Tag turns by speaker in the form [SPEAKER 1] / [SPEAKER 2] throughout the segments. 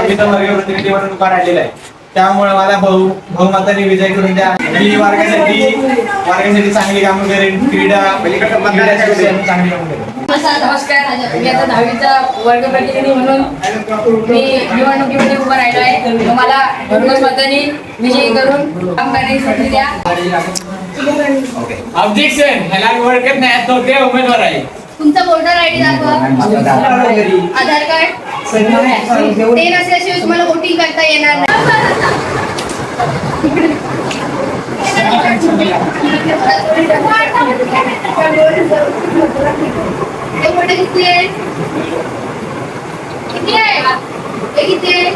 [SPEAKER 1] वर्ग प्रतिनिधी म्हणून उभा राहिलेला आहे. त्यामुळे मला बहुमताने विजय करून द्या. मी वर्गासाठी चांगली कामं करेन. क्रीडा चांगली कामं करेन.
[SPEAKER 2] नमस्कार, मी आता 10वीचा वर्ग प्रतिनिधी म्हणून मी निवडणुकीमध्ये उभा राहिलो आहे. मला भरघोस मतांनी विजयी करून काम करण्याची संधी द्या.
[SPEAKER 3] ऑब्जेक्शन, ह्याला ओळखत नाही, तो ते उमेदवार आहे.
[SPEAKER 2] तुमचा वोटर आयडी दाखवा, आधार कार्ड. ते नसल्याशिवाय तुम्हाला वोटिंग करता येणार नाही. ते मोठे किती आहे? किती आहे? ते किती आहे?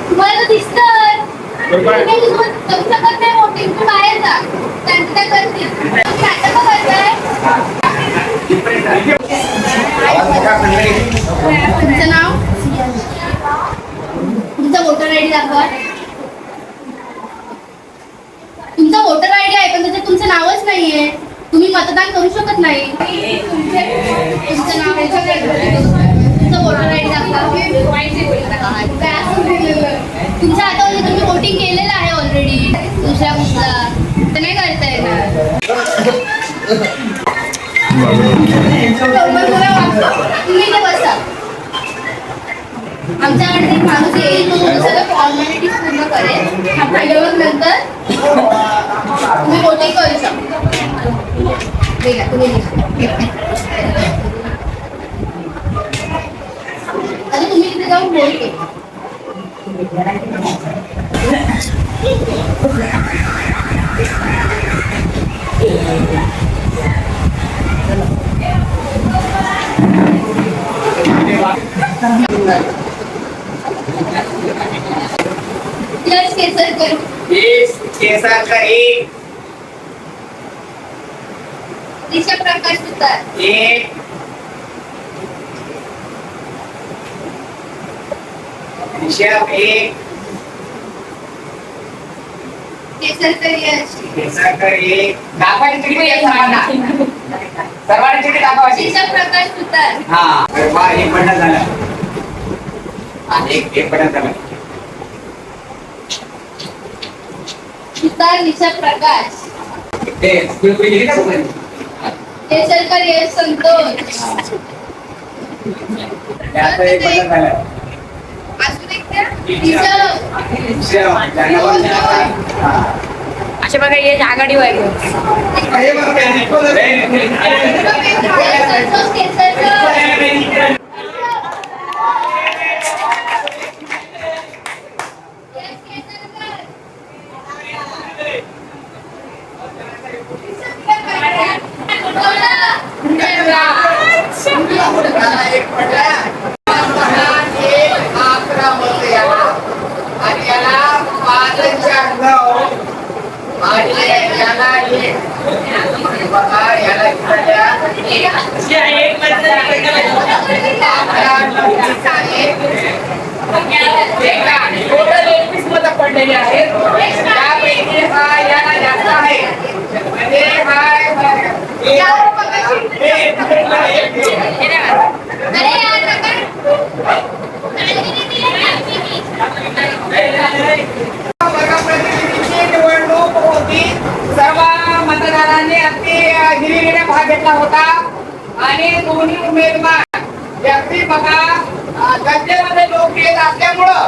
[SPEAKER 2] तुम्हाला दिसतं नाही वोटिंग, तू बाहेर जा, त्यांचं त्या करतील. तुमचं नाव, तुमचा वोटर आयडी दाखवा. तुमचा वोटर आयडी आहे पण त्याच्यात तुमचं नावच नाहीये. तुम्ही मतदान करू शकत नाही. तुमचं नाव, तुमचा वोटर आयडी दाखवा. तुमच्या हातामध्ये तुम्ही वोटिंग केलेलं आहे ऑलरेडी. दुसऱ्या गोष्टीला तर नाही करता येणार. तुम्ही इथे बसा. आमच्याकडे एक माणूस येईल, तो सगळं फॉर्मॅलिटीज पूर्ण करेल. आणि नंतर तुम्ही वोटिंग करू शकता. तुम्ही आता तुम्ही तिथे जाऊन वोट केलं. दिशा प्रकाश सुतार एक. दिशा एक. केसरकर यश. केसरकर एक. दाखवायची चिठ्ठी आहे सर्वांना. सर्वांची चिठ्ठी दाखवायची. दिशा प्रकाश सुतार. हा, एक बटन झालं. एक बटन झालं. सुतार दिशा प्रकाश. केसरकर यश संतोष.
[SPEAKER 4] अशा बघा यश आघाडीवर आहे.
[SPEAKER 3] पडलेले आहेत. त्यापैकी हा याला जास्त आहे. म्हणजे निवडणूक होती. सर्व मतदारांनी अगदी हिरिरीने भाग घेतला होता आणि दोन्ही उमेदवार अगदी बघा गद्देमध्ये लोक येत असल्यामुळं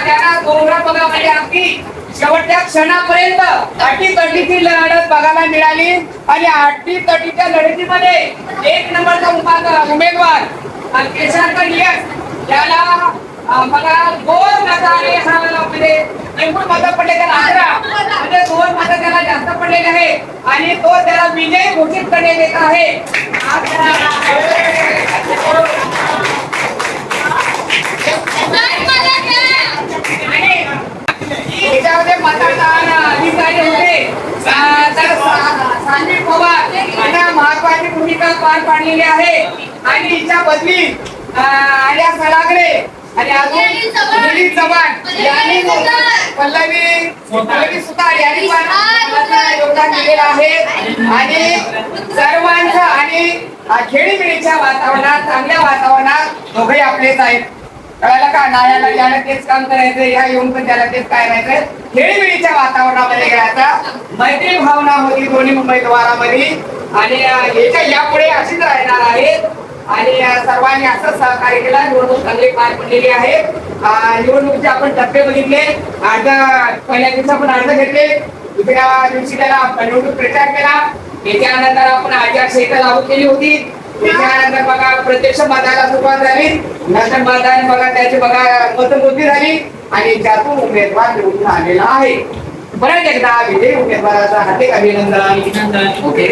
[SPEAKER 3] त्यांना दोघा बघा म्हणजे अगदी शेवटच्या क्षणापर्यंत अटीतटीची लढत बघायला मिळाली. आणि अटीतटीच्या लढतीमध्ये एक नंबरचा उमेदवार केसरकर यश याला बघा 2 मताने हा म्हणजे एकूण मतं पडले त्याला 11 म्हणजे 2 मतं त्याला जास्त पडलेले आहे आणि तो त्याला विजयी घोषित करण्यात येत आहे. याच्यामध्ये मतदान अधिकारी होते तर संदीप पवार यांना महत्वाची भूमिका पार पाडलेली आहे. आणि हिच्या बदली आर्या सलागरे आणि अजून चव्हाण यांनी पल्लवी सुतार यांनी पण महत्त्वाचं योगदान दिलेलं आहे आणि सर्वांचं आणि खेळीमेळीच्या वातावरणात चांगल्या वातावरणात दोघे आपलेच आहेत. कळायला का नायाला याला तेच काम करायचं या येऊन पण त्याला तेच काय करायचं खेळीमेळीच्या वातावरणामध्ये गेल्याचा मैत्री भावना होती दोन्ही उमेदवारामध्ये आणि याच्या यापुढे अशीच राहणार आहे आणि सर्वांनी असं सहकार्य केला. निवडणूक चांगली पार पडलेली आहे. निवडणुकीचे आपण टप्पे बघितले. पहिल्या दिवशी आपण अर्ज घेतले, दुसऱ्या दिवशी त्याला निवडणूक प्रचार केला, त्याच्यानंतर आपण आचारसंहिता लागू केली होती, त्याच्यानंतर बघा प्रत्यक्ष मतदानाला सुरुवात झाली, नंतर मतदान बघा त्याची बघा मतमोजणी झाली आणि त्यातून उमेदवार निवडून आलेला आहे. परत एकदा विजयी उमेदवाराचा हार्दिक अभिनंदन. ओके.